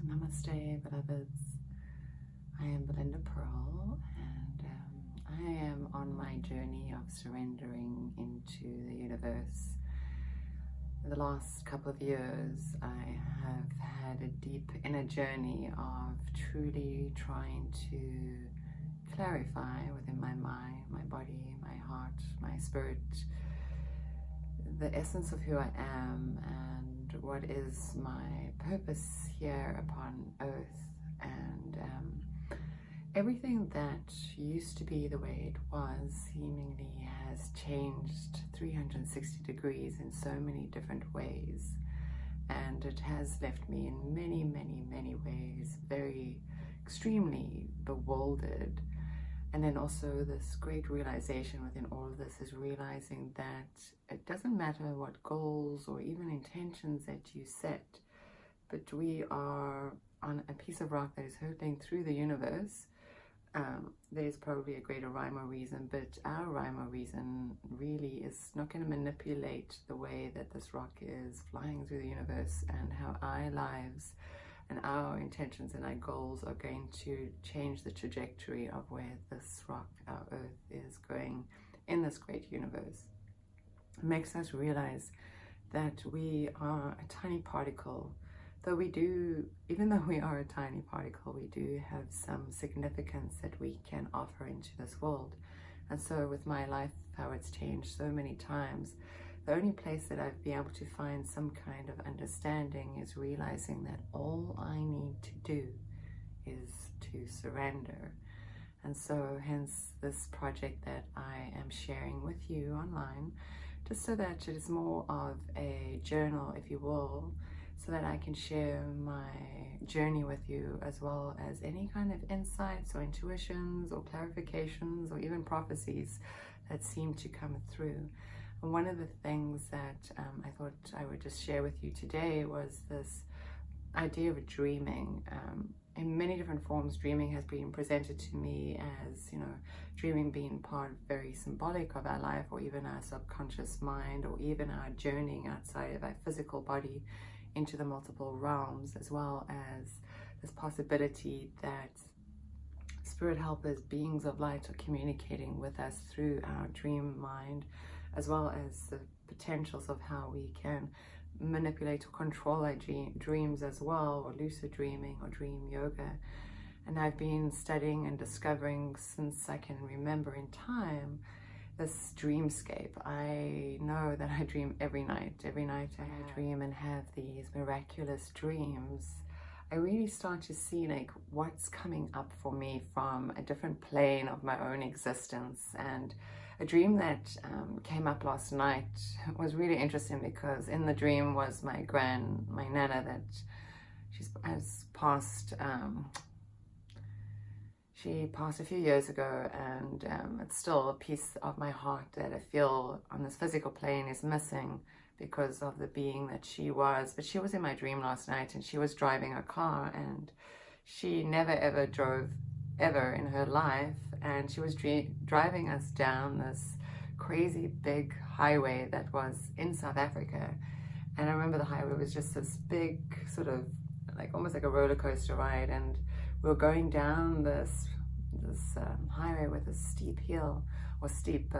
Namaste, beloveds. I am Belinda Pearl, and I am on my journey of surrendering into the universe. In the last couple of years, I have had a deep inner journey of truly trying to clarify within my mind, my body, my heart, my spirit, the essence of who I am and what is my purpose here upon earth. And everything that used to be the way it was seemingly has changed 360 degrees in so many different ways, and it has left me in many ways very extremely bewildered. And then also this great realization within all of this is realizing that it doesn't matter what goals or even intentions that you set, but we are on a piece of rock that is hurtling through the universe. There's probably a greater rhyme or reason, but our rhyme or reason really is not going to manipulate the way that this rock is flying through the universe, and how our lives and our intentions and our goals are going to change the trajectory of where this rock, our earth, is going in this great universe. It makes us realize that we are a tiny particle. Even though we are a tiny particle, we do have some significance that we can offer into this world. And so with my life, how it's changed so many times, the only place that I've been able to find some kind of understanding is realizing that all I need to do is to surrender. And so hence this project that I am sharing with you online, just so that it is more of a journal, if you will, so that I can share my journey with you, as well as any kind of insights or intuitions or clarifications or even prophecies that seem to come through. And one of the things that I thought I would just share with you today was this idea of dreaming. In many different forms, dreaming has been presented to me as, dreaming being part very symbolic of our life, or even our subconscious mind, or even our journeying outside of our physical body into the multiple realms, as well as this possibility that spirit helpers, beings of light, are communicating with us through our dream mind, as well as the potentials of how we can manipulate or control our dreams as well, or lucid dreaming or dream yoga. And I've been studying and discovering since I can remember in time this dreamscape. I know that I dream every night. Every night I dream and have these miraculous dreams. I really start to see like what's coming up for me from a different plane of my own existence. And a dream that came up last night was really interesting, because in the dream was my nana that has passed. She passed a few years ago, and it's still a piece of my heart that I feel on this physical plane is missing because of the being that she was. But she was in my dream last night, and she was driving a car, and she never ever drove ever in her life, and she was driving us down this crazy big highway that was in South Africa. And I remember the highway was just this big sort of like almost like a roller coaster ride, and we were going down this highway with a steep hill or steep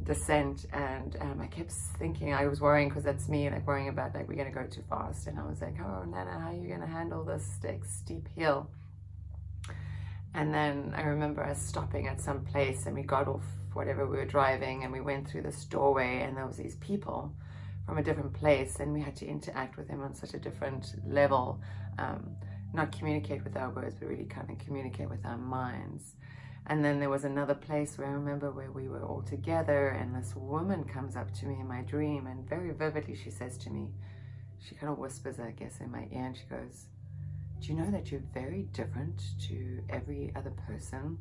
descent, and I kept thinking, I was worrying, because that's me, like worrying about like we're gonna go too fast, and I was like, oh Nana, how are you gonna handle this like steep hill? And then I remember us stopping at some place, and we got off whatever we were driving, and we went through this doorway, and there was these people from a different place, and we had to interact with them on such a different level, not communicate with our words, but really kind of communicate with our minds. And then there was another place where I remember where we were all together, and this woman comes up to me in my dream, and very vividly she says to me, she kind of whispers, I guess, in my ear, and she goes, do you know that you're very different to every other person?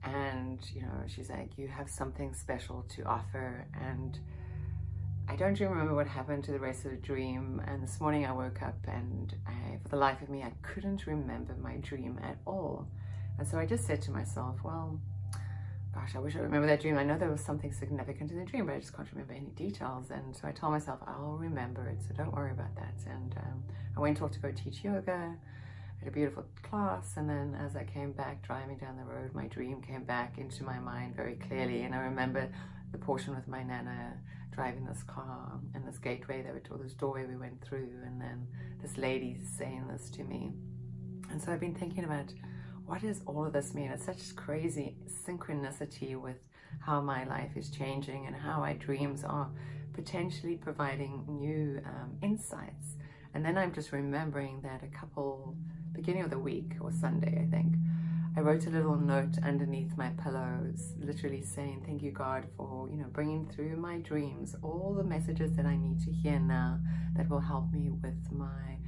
And she's like, you have something special to offer. And I don't really remember what happened to the rest of the dream. And this morning I woke up, and for the life of me, I couldn't remember my dream at all. And so I just said to myself, well, gosh, I wish I remember that dream. I know there was something significant in the dream, but I just can't remember any details. And so I told myself, I'll remember it, so don't worry about that. And I went off to go teach yoga. I had a beautiful class, and then as I came back driving down the road, my dream came back into my mind very clearly. And I remember the portion with my nana driving this car and this gateway or this doorway we went through, and then this lady saying this to me. And so I've been thinking about, what does all of this mean? It's such crazy synchronicity with how my life is changing and how my dreams are potentially providing new insights. And then I'm just remembering that beginning of the week, or Sunday, I think, I wrote a little note underneath my pillows, literally saying, thank you, God, for, bringing through my dreams all the messages that I need to hear now that will help me with my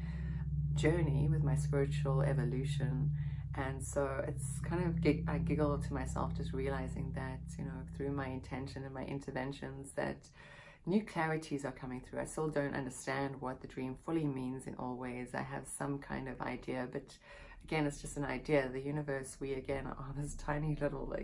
journey, with my spiritual evolution. And so it's kind of, I giggle to myself just realizing that, through my intention and my interventions, that new clarities are coming through. I still don't understand what the dream fully means in all ways. I have some kind of idea, but again, it's just an idea. The universe, we again are this tiny little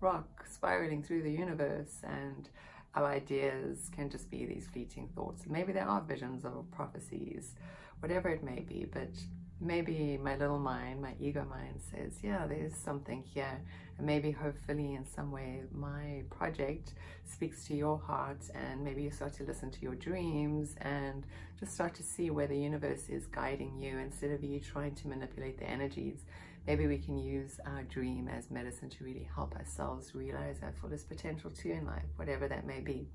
rock spiraling through the universe, and our ideas can just be these fleeting thoughts. Maybe there are visions or prophecies, whatever it may be, but maybe my little mind, my ego mind says, yeah, there's something here. And maybe hopefully in some way my project speaks to your heart, and maybe you start to listen to your dreams and just start to see where the universe is guiding you instead of you trying to manipulate the energies. Maybe we can use our dream as medicine to really help ourselves realize our fullest potential too in life, whatever that may be.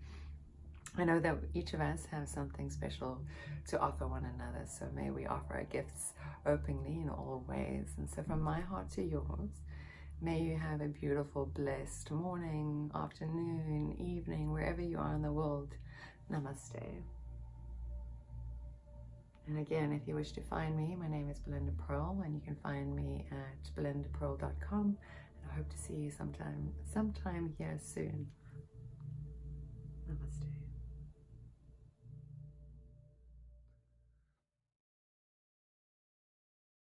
I know that each of us have something special to offer one another, so may we offer our gifts openly in all ways. And so from my heart to yours, may you have a beautiful, blessed morning, afternoon, evening, wherever you are in the world. Namaste. And again, if you wish to find me, my name is Belinda Pearl, and you can find me at belindapearl.com. And I hope to see you sometime here soon. Namaste.